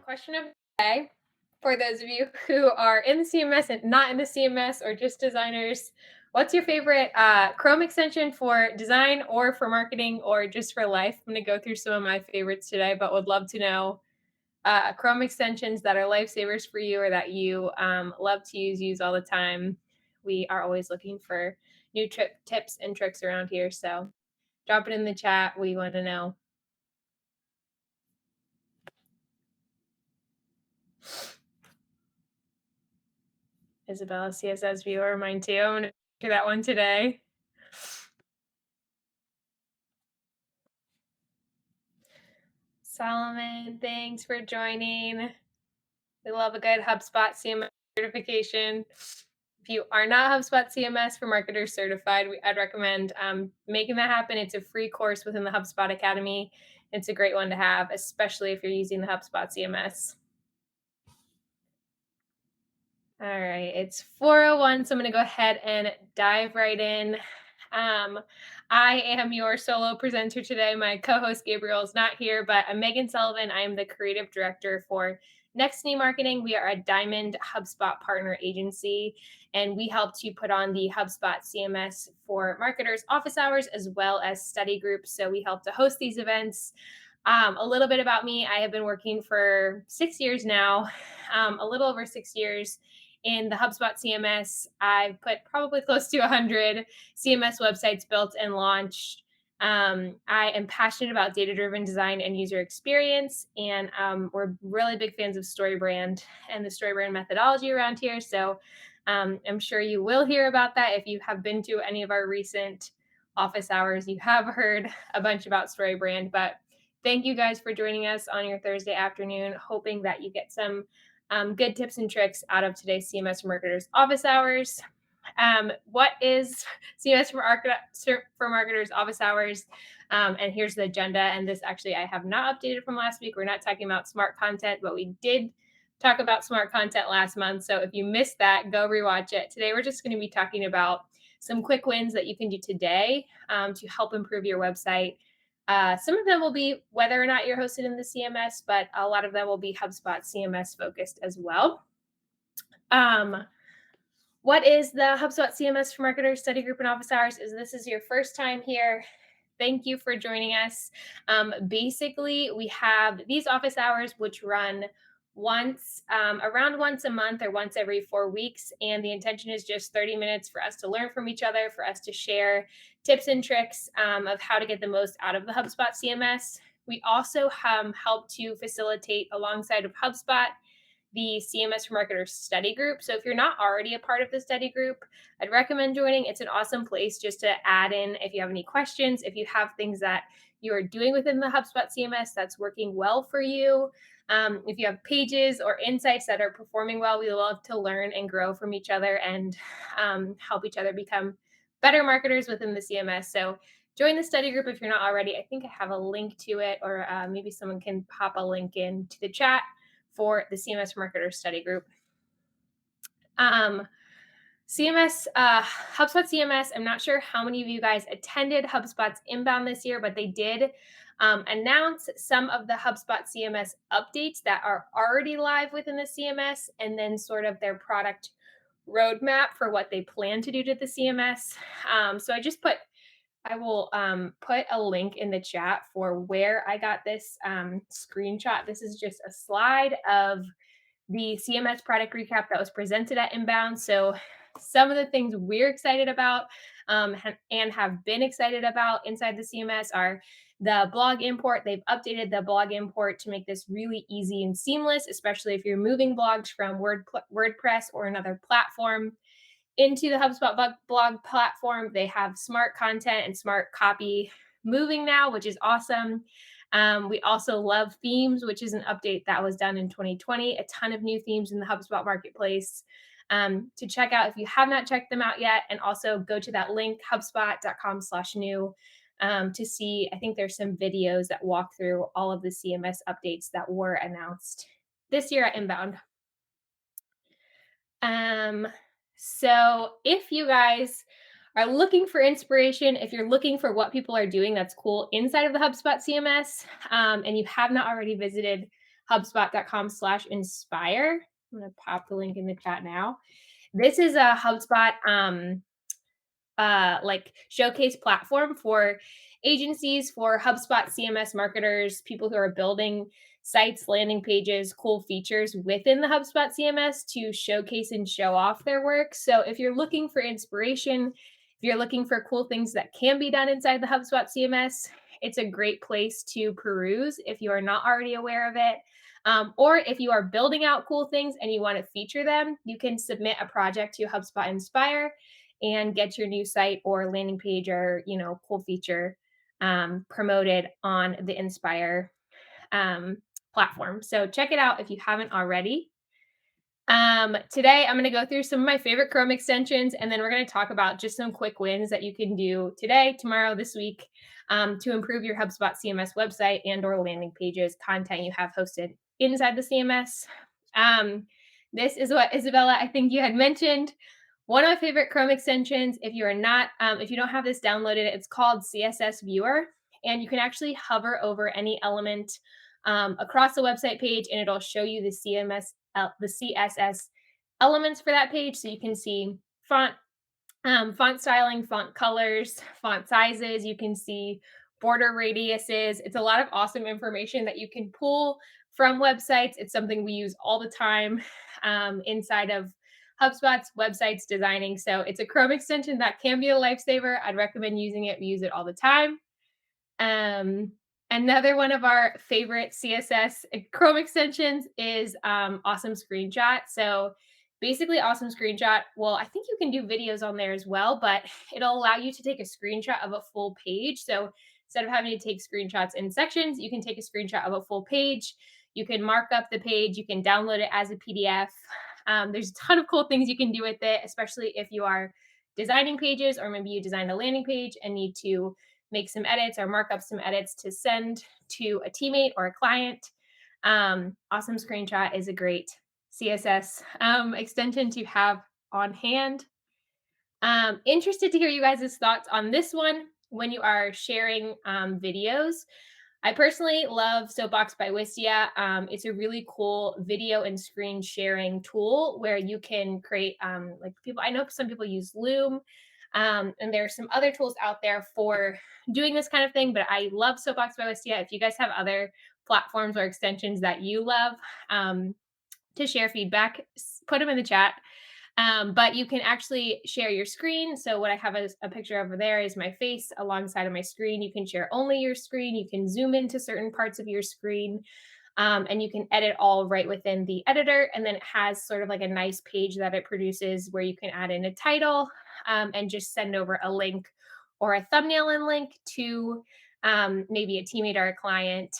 Question of the day for those of you who are in the CMS and not in the CMS or just designers. What's your favorite Chrome extension for design or for marketing or just for life? I'm going to go through some of my favorites today, but would love to know Chrome extensions that are lifesavers for you or that you love to use all the time. We are always looking for new tips and tricks around here. So drop it in the chat. We want to know. Isabella, CSS Viewer, mine too. I'm going to do that one today. Solomon, thanks for joining. We love a good HubSpot CMS certification. If you are not HubSpot CMS for Marketers certified, I'd recommend making that happen. It's a free course within the HubSpot Academy. It's a great one to have, especially if you're using the HubSpot CMS. All right, it's 4:01, so I'm going to go ahead and dive right in. I am your solo presenter today. My co-host Gabriel is not here, but I'm Megan Sullivan. I am the creative director for Nextiny Marketing. We are a Diamond HubSpot partner agency, and we help to put on the HubSpot CMS for marketers office hours as well as study groups. So we help to host these events. A little bit about me. I have been working for 6 years now, a little over 6 years in the HubSpot CMS. I've put probably close to 100 CMS websites built and launched. I am passionate about data-driven design and user experience, and we're really big fans of StoryBrand and the StoryBrand methodology around here. So I'm sure you will hear about that. If you have been to any of our recent office hours, you have heard a bunch about StoryBrand. But thank you guys for joining us on your Thursday afternoon, hoping that you get some good tips and tricks out of today's CMS for Marketers office hours. What is CMS for Marketers office hours? And here's the agenda. And this actually I have not updated from last week. We're not talking about smart content, but we did talk about smart content last month. So if you missed that, go rewatch it. Today, we're just going to be talking about some quick wins that you can do today to help improve your website. Some of them will be whether or not you're hosted in the CMS, but a lot of them will be HubSpot CMS focused as well. What is the HubSpot CMS for Marketers study group and office hours? This is your first time here, thank you for joining us. Basically, we have these office hours which run around once a month or once every 4 weeks. And the intention is just 30 minutes for us to learn from each other, for us to share tips and tricks of how to get the most out of the HubSpot CMS. We also help to facilitate alongside of HubSpot the CMS for Marketers study group. So if you're not already a part of the study group, I'd recommend joining. It's an awesome place just to add in if you have any questions, if you have things that you are doing within the HubSpot CMS that's working well for you. If you have pages or insights that are performing well, we love to learn and grow from each other and help each other become better marketers within the CMS. So join the study group if you're not already. I think I have a link to it, or maybe someone can pop a link into the chat for the CMS Marketers study group. HubSpot CMS, I'm not sure how many of you guys attended HubSpot's Inbound this year, but they did announce some of the HubSpot CMS updates that are already live within the CMS, and then sort of their product roadmap for what they plan to do to the CMS. So I will put a link in the chat for where I got this screenshot. This is just a slide of the CMS product recap that was presented at Inbound. So some of the things we're excited about and have been excited about inside the CMS are the blog import. They've updated the blog import to make this really easy and seamless, especially if you're moving blogs from WordPress or another platform into the HubSpot blog platform. They have smart content and smart copy moving now, which is awesome. We also love themes, which is an update that was done in 2020. A ton of new themes in the HubSpot marketplace to check out if you have not checked them out yet. And also go to that link, hubspot.com/new, to see, I think there's some videos that walk through all of the CMS updates that were announced this year at Inbound. So if you guys are looking for inspiration, if you're looking for what people are doing that's cool inside of the HubSpot CMS, and you have not already visited hubspot.com/inspire. I'm going to pop the link in the chat now. This is a HubSpot like showcase platform for agencies, for HubSpot CMS marketers, people who are building sites, landing pages, cool features within the HubSpot CMS to showcase and show off their work. So if you're looking for inspiration, if you're looking for cool things that can be done inside the HubSpot CMS, it's a great place to peruse if you are not already aware of it. Or if you are building out cool things and you want to feature them, you can submit a project to HubSpot Inspire and get your new site or landing page or cool feature promoted on the Inspire um, platform. So check it out if you haven't already. Today I'm going to go through some of my favorite Chrome extensions, and then we're going to talk about just some quick wins that you can do today, tomorrow, this week to improve your HubSpot CMS website and or landing pages, content you have hosted inside the CMS. This is what Isabella, I think you had mentioned. One of my favorite Chrome extensions, if you are not, if you don't have this downloaded, it's called CSS Viewer, and you can actually hover over any element across the website page, and it'll show you the CSS elements for that page, so you can see font styling, font colors, font sizes. You can see border radiuses. It's a lot of awesome information that you can pull from websites. It's something we use all the time inside of HubSpot's websites designing. So it's a Chrome extension that can be a lifesaver. I'd recommend using it. We use it all the time. Another one of our favorite CSS Chrome extensions is Awesome Screenshot. So basically, Awesome Screenshot, well, I think you can do videos on there as well, but it'll allow you to take a screenshot of a full page. So instead of having to take screenshots in sections, you can take a screenshot of a full page. You can mark up the page. You can download it as a PDF. There's a ton of cool things you can do with it, especially if you are designing pages, or maybe you designed a landing page and need to make some edits or mark up some edits to send to a teammate or a client. Awesome Screenshot is a great CSS extension to have on hand. Interested to hear you guys' thoughts on this one when you are sharing videos. I personally love Soapbox by Wistia. It's a really cool video and screen sharing tool where you can create I know some people use Loom, and there are some other tools out there for doing this kind of thing, but I love Soapbox by Wistia. If you guys have other platforms or extensions that you love to share feedback, put them in the chat. But you can actually share your screen. So what I have as a picture over there is my face alongside of my screen. You can share only your screen. You can zoom into certain parts of your screen. And you can edit all right within the editor. And then it has sort of like a nice page that it produces where you can add in a title and just send over a link or a thumbnail and link to maybe a teammate or a client.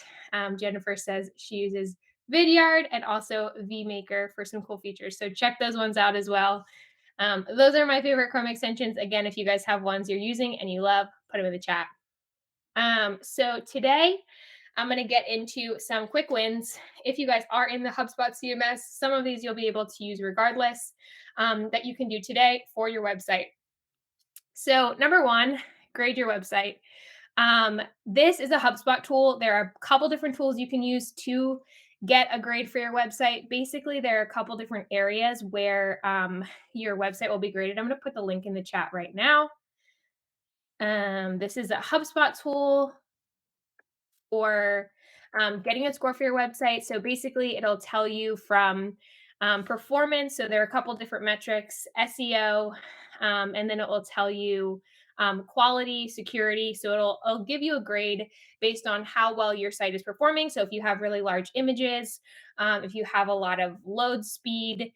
Jennifer says she uses Vidyard and also vMaker for some cool features. So check those ones out as well. Those are my favorite Chrome extensions. Again, if you guys have ones you're using and you love, put them in the chat. So today I'm going to get into some quick wins. If you guys are in the HubSpot CMS, some of these you'll be able to use regardless that you can do today for your website. So number one, grade your website. This is a HubSpot tool. There are a couple different tools you can use to get a grade for your website. Basically, there are a couple different areas where your website will be graded. I'm going to put the link in the chat right now. This is a HubSpot tool for getting a score for your website. So basically, it'll tell you from performance. So there are a couple different metrics, SEO, and then it will tell you quality, security. So it'll give you a grade based on how well your site is performing. So if you have really large images, if you have a lot of load speed,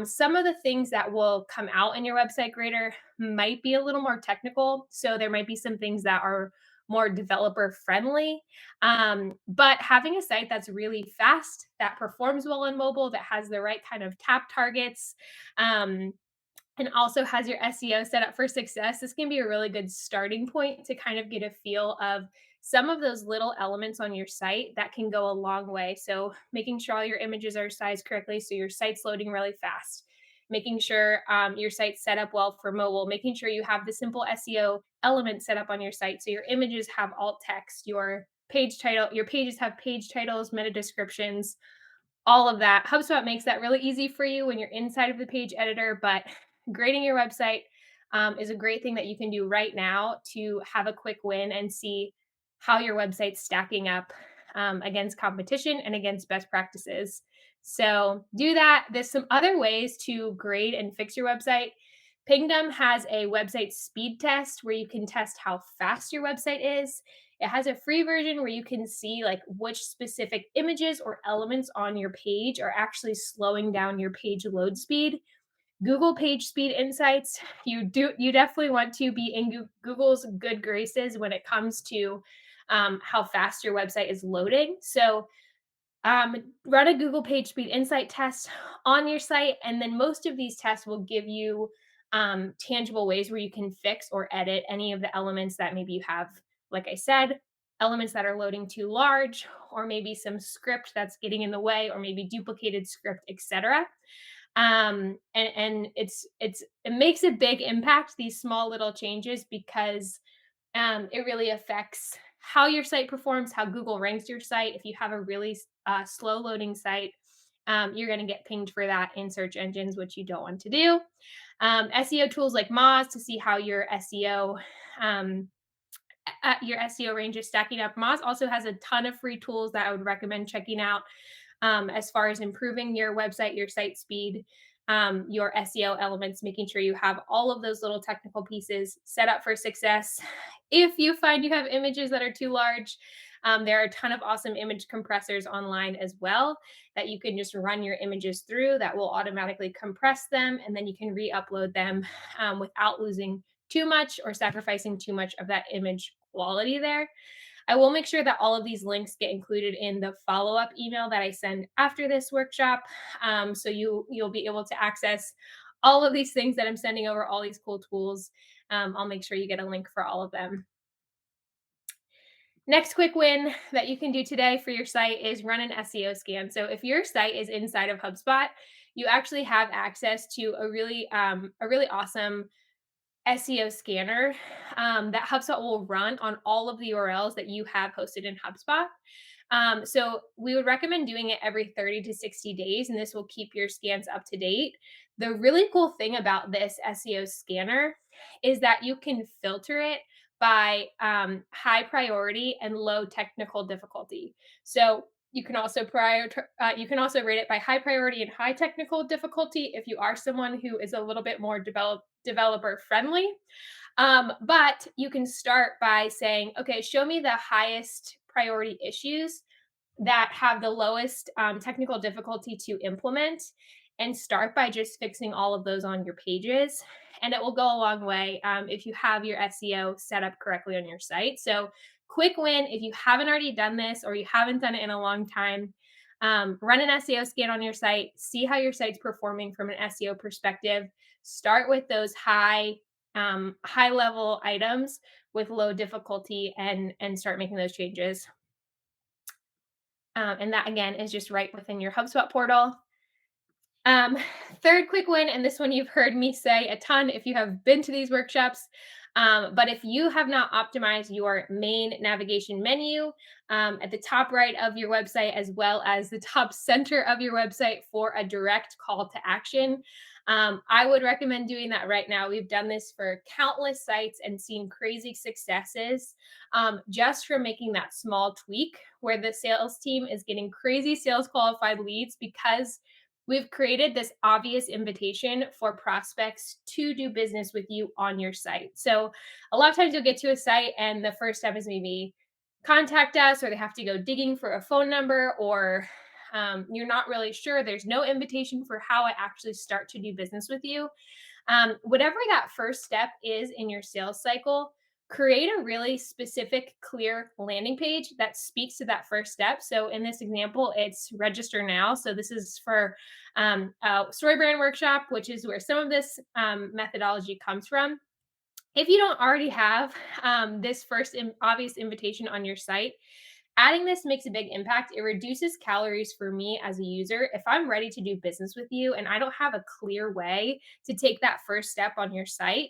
some of the things that will come out in your website grader might be a little more technical. So there might be some things that are more developer friendly. But having a site that's really fast, that performs well on mobile, that has the right kind of tap targets, and also has your SEO set up for success, this can be a really good starting point to kind of get a feel of some of those little elements on your site that can go a long way. So making sure all your images are sized correctly so your site's loading really fast, making sure your site's set up well for mobile, making sure you have the simple SEO elements set up on your site so your images have alt text, your page title, your pages have page titles, meta descriptions, all of that. HubSpot makes that really easy for you when you're inside of the page editor, but grading your website is a great thing that you can do right now to have a quick win and see how your website's stacking up against competition and against best practices. So do that. There's some other ways to grade and fix your website. Pingdom has a website speed test where you can test how fast your website is. It has a free version where you can see like which specific images or elements on your page are actually slowing down your page load speed. Google Page Speed Insights, you definitely want to be in Google's good graces when it comes to how fast your website is loading. So run a Google Page Speed Insight test on your site, and then most of these tests will give you tangible ways where you can fix or edit any of the elements that maybe you have, like I said, elements that are loading too large, or maybe some script that's getting in the way, or maybe duplicated script, etc. And it makes a big impact, these small little changes, because it really affects how your site performs, how Google ranks your site. If you have a really slow loading site, you're going to get pinged for that in search engines, which you don't want to do. SEO tools like Moz to see how your SEO range is stacking up. Moz also has a ton of free tools that I would recommend checking out as far as improving your website, your site speed, your SEO elements, making sure you have all of those little technical pieces set up for success. If you find you have images that are too large, there are a ton of awesome image compressors online as well that you can just run your images through that will automatically compress them, and then you can re-upload them without losing too much or sacrificing too much of that image quality there. I will make sure that all of these links get included in the follow-up email that I send after this workshop. So you'll be able to access all of these things that I'm sending over, all these cool tools. I'll make sure you get a link for all of them. Next quick win that you can do today for your site is run an SEO scan. So if your site is inside of HubSpot, you actually have access to a really awesome SEO scanner that HubSpot will run on all of the URLs that you have hosted in HubSpot. So we would recommend doing it every 30 to 60 days, and this will keep your scans up to date. The really cool thing about this SEO scanner is that you can filter it by high priority and low technical difficulty. So you can also rate it by high priority and high technical difficulty if you are someone who is a little bit more developer friendly. But you can start by saying, okay, show me the highest priority issues that have the lowest technical difficulty to implement, and start by just fixing all of those on your pages. And it will go a long way if you have your SEO set up correctly on your site. So, quick win if you haven't already done this or you haven't done it in a long time. Run an SEO scan on your site, see how your site's performing from an SEO perspective. Start with those high level items with low difficulty, and start making those changes. And that again is just right within your HubSpot portal. Um, Third quick win, and this one you've heard me say a ton if you have been to these workshops. But if you have not optimized your main navigation menu at the top right of your website, as well as the top center of your website for a direct call to action, I would recommend doing that right now. We've done this for countless sites and seen crazy successes just from making that small tweak where the sales team is getting crazy sales qualified leads because we've created this obvious invitation for prospects to do business with you on your site. So a lot of times you'll get to a site and the first step is maybe contact us, or they have to go digging for a phone number, or you're not really sure. There's no invitation for how I actually start to do business with you. Whatever that first step is in your sales cycle, create a really specific, clear landing page that speaks to that first step. So in this example, it's register now. So this is for a story brand workshop, which is where some of this methodology comes from. If you don't already have this first obvious invitation on your site, adding this makes a big impact. It reduces calories for me as a user. If I'm ready to do business with you and I don't have a clear way to take that first step on your site,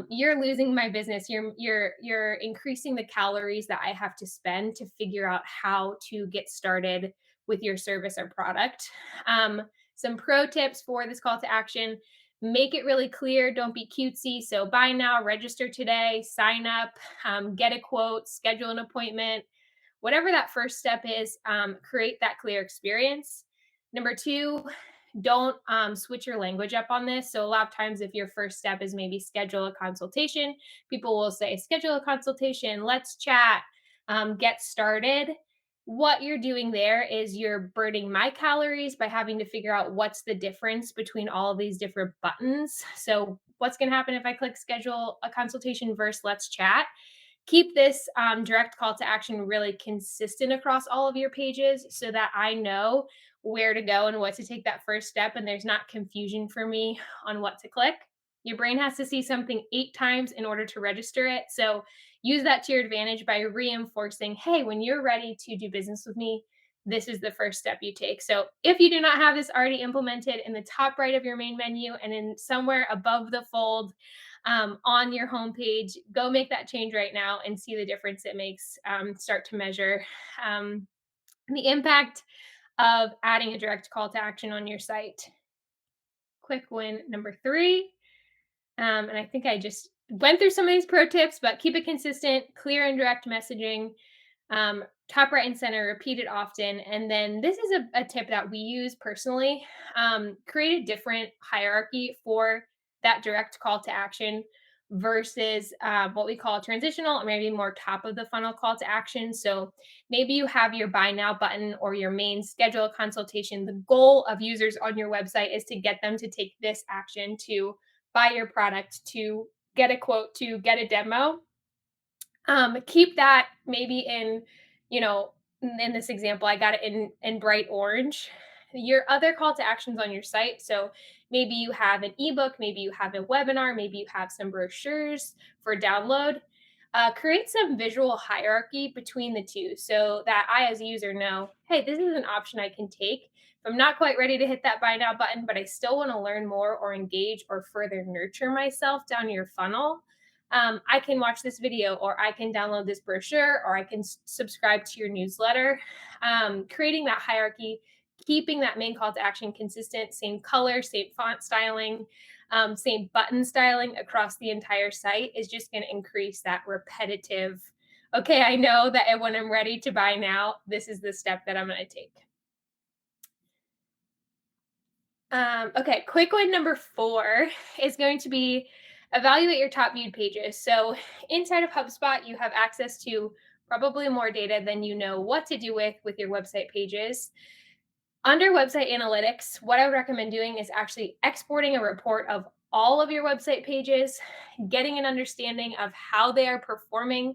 you're losing my business. You're increasing the calories that I have to spend to figure out how to get started with your service or product. Um, some pro tips for this call to action: make it really clear. Don't be cutesy. So buy now, register today, sign up, get a quote, schedule an appointment. Whatever that first step is, create that clear experience. Number two, don't switch your language up on this. So, a lot of times, if your first step is maybe schedule a consultation, people will say, schedule a consultation, let's chat, get started. What you're doing there is you're burning my calories by having to figure out what's the difference between all of these different buttons. So, what's going to happen if I click schedule a consultation versus let's chat? Keep this direct call to action really consistent across all of your pages so that I know where to go and what to take that first step, and there's not confusion for me on what to click. Your brain has to see something 8 times in order to register it. So use that to your advantage by reinforcing, hey, when you're ready to do business with me, this is the first step you take. So if you do not have this already implemented, in the top right of your main menu and in somewhere above the fold, on your homepage, go make that change right now and see the difference it makes. Start to measure um, the impact of adding a direct call to action on your site. Quick win number three. And I think I just went through some of these pro tips, but keep it consistent, clear and direct messaging, top right and center, repeat it often. And then this is a tip that we use personally. Create a different hierarchy for that direct call to action versus what we call transitional or maybe more top of the funnel call to action. So maybe you have your buy now button or your main schedule consultation. The goal of users on your website is to get them to take this action to buy your product, to get a quote, to get a demo. Keep that maybe in, you know, in this example, I got it in bright orange. Your other call to actions on your site. So maybe you have an ebook, maybe you have a webinar, maybe you have some brochures for download. Create some visual hierarchy between the two so that I, as a user, know, hey, this is an option I can take. If I'm not quite ready to hit that buy now button, but I still want to learn more or engage or further nurture myself down your funnel, I can watch this video or I can download this brochure or I can subscribe to your newsletter. Creating that hierarchy, keeping that main call to action consistent, same color, same font styling, same button styling across the entire site is just going to increase that repetitive. Okay, I know that when I'm ready to buy now, this is the step that I'm going to take. Okay, quick one number 4 is going to be evaluate your top viewed pages. So inside of HubSpot, you have access to probably more data than you know what to do with your website pages. Under website analytics, what I would recommend doing is actually exporting a report of all of your website pages, getting an understanding of how they are performing,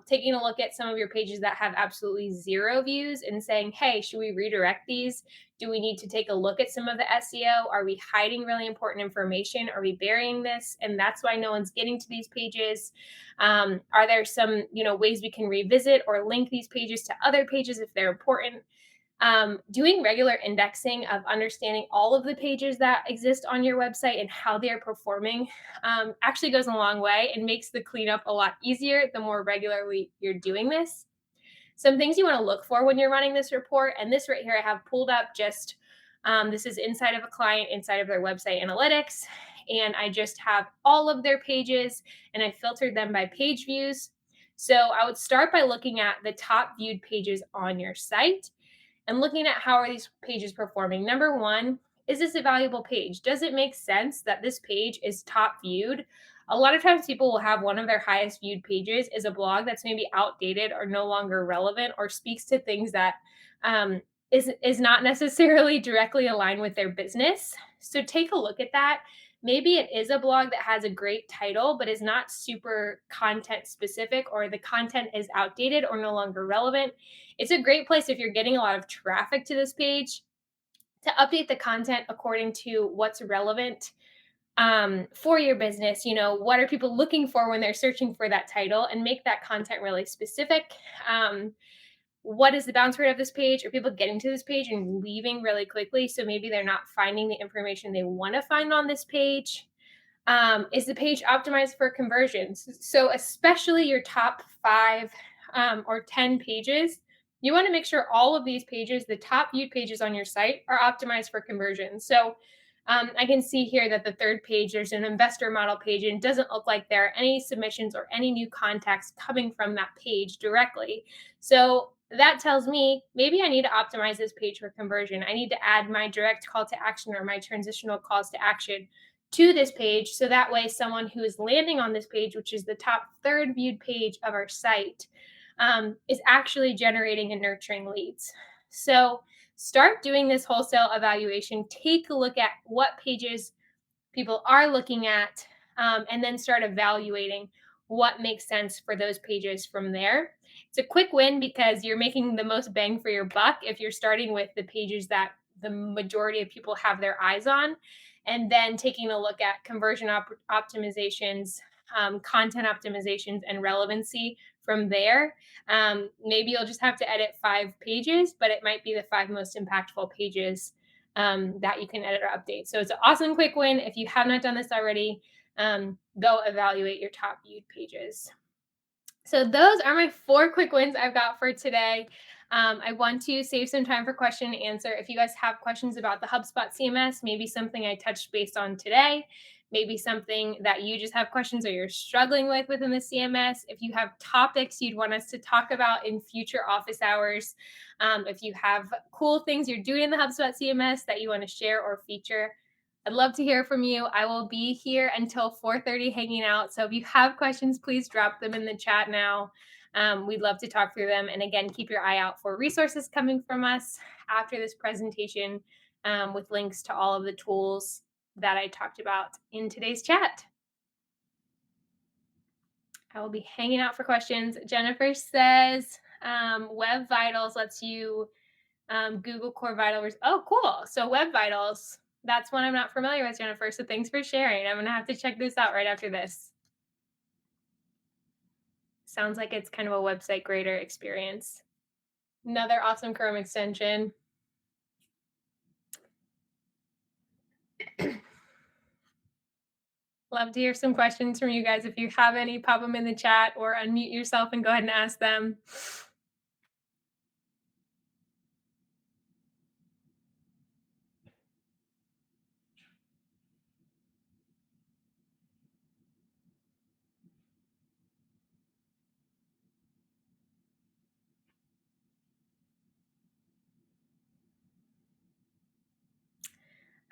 taking a look at some of your pages that have absolutely 0 views and saying, hey, should we redirect these? Do we need to take a look at some of the SEO? Are we hiding really important information? Are we burying this? And that's why no one's getting to these pages. Are there some, ways we can revisit or link these pages to other pages if they're important? Doing regular indexing of understanding all of the pages that exist on your website and how they are performing actually goes a long way and makes the cleanup a lot easier the more regularly you're doing this. Some things you want to look for when you're running this report, and this right here I have pulled up just this is inside of a client, inside of their website analytics, and I just have all of their pages and I filtered them by page views. So I would start by looking at the top viewed pages on your site and looking at how are these pages performing. Number one, is this a valuable page? Does it make sense that this page is top viewed? A lot of times people will have one of their highest viewed pages is a blog that's maybe outdated or no longer relevant or speaks to things that is not necessarily directly aligned with their business. So take a look at that. Maybe it is a blog that has a great title, but is not super content specific, or the content is outdated or no longer relevant. It's a great place if you're getting a lot of traffic to this page to update the content according to what's relevant for your business. What are people looking for when they're searching for that title, and make that content really specific. What is the bounce rate of this page? Are people getting to this page and leaving really quickly? So maybe they're not finding the information they want to find on this page. Is the page optimized for conversions? So, especially your top 5 or 10 pages, you want to make sure all of these pages, the top viewed pages on your site, are optimized for conversions. So, I can see here that the third page, there's an investor model page, and it doesn't look like there are any submissions or any new contacts coming from that page directly. So, that tells me maybe I need to optimize this page for conversion. I need to add my direct call to action or my transitional calls to action to this page, so that way someone who is landing on this page, which is the top third viewed page of our site, is actually generating and nurturing leads. So start doing this wholesale evaluation. Take a look at what pages people are looking at, and then start evaluating what makes sense for those pages from there. It's a quick win because you're making the most bang for your buck if you're starting with the pages that the majority of people have their eyes on, and then taking a look at conversion optimizations, content optimizations, and relevancy from there. Maybe you'll just have to edit 5 pages, but it might be the 5 most impactful pages that you can edit or update. So it's an awesome quick win. If you have not done this already, go evaluate your top viewed pages. So those are my 4 quick wins I've got for today. I want to save some time for question and answer. If you guys have questions about the HubSpot CMS, maybe something I touched base on today, maybe something that you just have questions or you're struggling with within the CMS, if you have topics you'd want us to talk about in future office hours, if you have cool things you're doing in the HubSpot CMS that you want to share or feature, I'd love to hear from you. I will be here until 4:30 hanging out. So if you have questions, please drop them in the chat now. We'd love to talk through them. And again, keep your eye out for resources coming from us after this presentation, with links to all of the tools that I talked about in today's chat. I will be hanging out for questions. Jennifer says Web Vitals lets you Google Core Vitals. Oh, cool. So Web Vitals, that's one I'm not familiar with, Jennifer. So thanks for sharing. I'm going to have to check this out right after this. Sounds like it's kind of a website grader experience. Another awesome Chrome extension. Love to hear some questions from you guys. If you have any, pop them in the chat or unmute yourself and go ahead and ask them.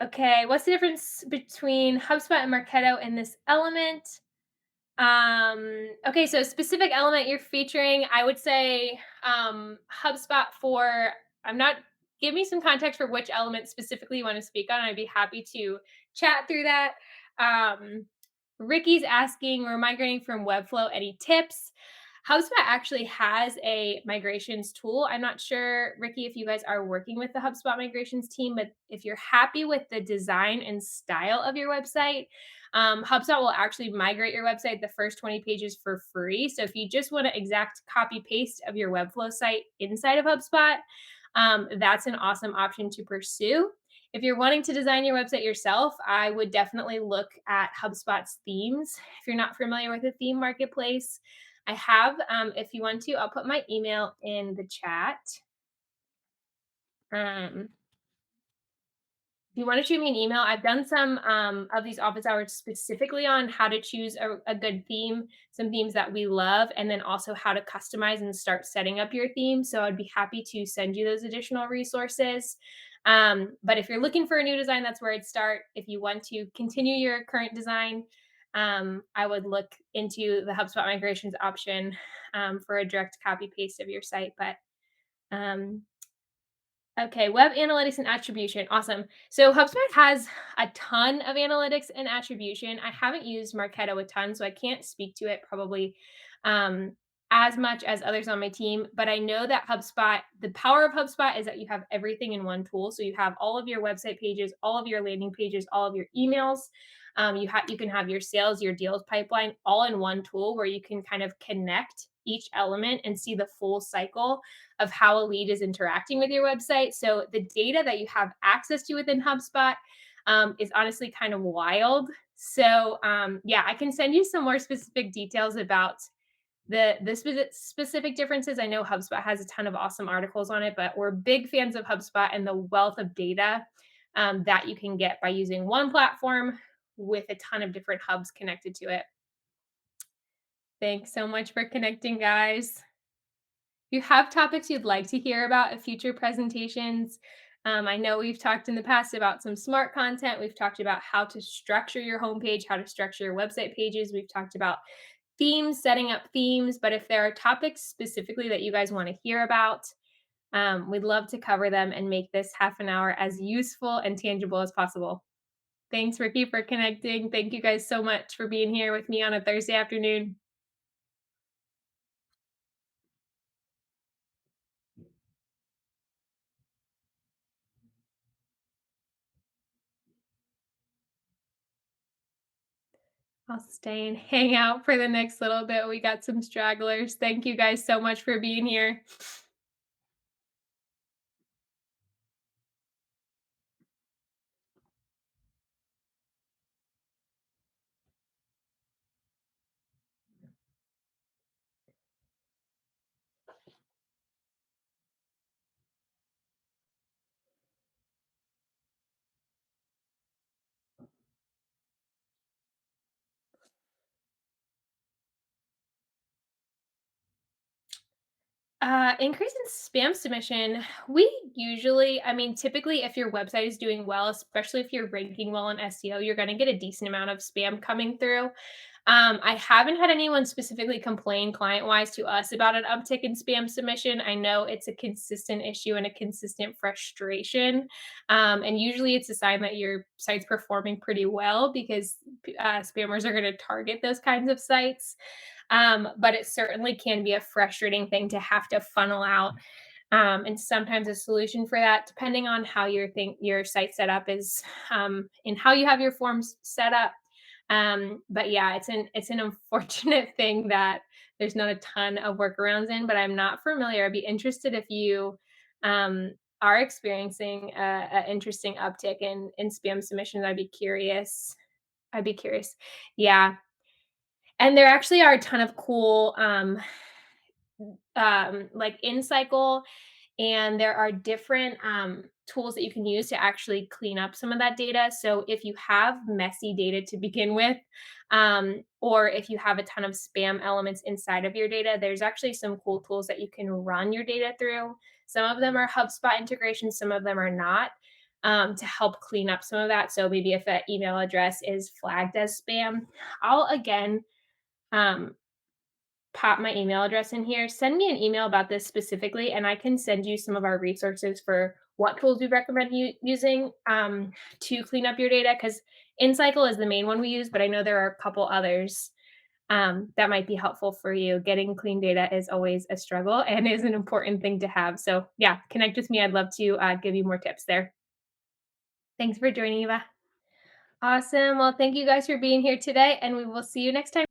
Okay, what's the difference between HubSpot and Marketo in this element? Okay, so specific element you're featuring, I would say HubSpot for, I'm not, give me some context for which element specifically you want to speak on. I'd be happy to chat through that. Ricky's asking, we're migrating from Webflow. Any tips? HubSpot actually has a migrations tool. I'm not sure, Ricky, if you guys are working with the HubSpot migrations team, but if you're happy with the design and style of your website, HubSpot will actually migrate your website the first 20 pages for free. So if you just want to exact copy paste of your Webflow site inside of HubSpot, that's an awesome option to pursue. If you're wanting to design your website yourself, I would definitely look at HubSpot's themes. If you're not familiar with the theme marketplace, I have, if you want to, I'll put my email in the chat. If you want to shoot me an email, I've done some of these office hours specifically on how to choose a good theme, some themes that we love, and then also how to customize and start setting up your theme. So I'd be happy to send you those additional resources. But if you're looking for a new design, that's where I'd start. If you want to continue your current design, I would look into the HubSpot migrations option for a direct copy paste of your site. But okay, web analytics and attribution. Awesome. So HubSpot has a ton of analytics and attribution. I haven't used Marketo a ton, so I can't speak to it probably as much as others on my team. But I know that HubSpot, the power of HubSpot is that you have everything in one tool. So you have all of your website pages, all of your landing pages, all of your emails. You can have your sales, your deals pipeline all in one tool where you can kind of connect each element and see the full cycle of how a lead is interacting with your website. So the data that you have access to within HubSpot is honestly kind of wild. So, yeah, I can send you some more specific details about the specific differences. I know HubSpot has a ton of awesome articles on it, but we're big fans of HubSpot and the wealth of data that you can get by using one platform with a ton of different hubs connected to it. Thanks so much for connecting, guys. If you have topics you'd like to hear about in future presentations, I know we've talked in the past about some smart content. We've talked about how to structure your homepage, how to structure your website pages. We've talked about themes, setting up themes. But if there are topics specifically that you guys want to hear about, we'd love to cover them and make this half an hour as useful and tangible as possible. Thanks, Ricky, for connecting. Thank you guys so much for being here with me on a Thursday afternoon. I'll stay and hang out for the next little bit. We got some stragglers. Thank you guys so much for being here. Increase in spam submission. We usually, I mean, typically, if your website is doing well, especially if you're ranking well on SEO, you're going to get a decent amount of spam coming through. I haven't had anyone specifically complain client wise to us about an uptick in spam submission. I know it's a consistent issue and a consistent frustration. And usually it's a sign that your site's performing pretty well because spammers are going to target those kinds of sites. But it certainly can be a frustrating thing to have to funnel out. And sometimes a solution for that, depending on how your site setup is, and how you have your forms set up. But yeah, it's an unfortunate thing that there's not a ton of workarounds in. But I'm not familiar. I'd be interested if you are experiencing a interesting uptick in spam submissions. I'd be curious. I'd be curious. Yeah, and there actually are a ton of cool like in cycle, and there are different tools that you can use to actually clean up some of that data. So if you have messy data to begin with, or if you have a ton of spam elements inside of your data, there's actually some cool tools that you can run your data through. Some of them are HubSpot integrations, some of them are not. To help clean up some of that. So maybe if an email address is flagged as spam, I'll again um, pop my email address in here. Send me an email about this specifically, and I can send you some of our resources for what tools we recommend using to clean up your data. Because InCycle is the main one we use, but I know there are a couple others that might be helpful for you. Getting clean data is always a struggle and is an important thing to have. So, yeah, connect with me. I'd love to give you more tips there. Thanks for joining, Eva. Awesome. Well, thank you guys for being here today, and we will see you next time.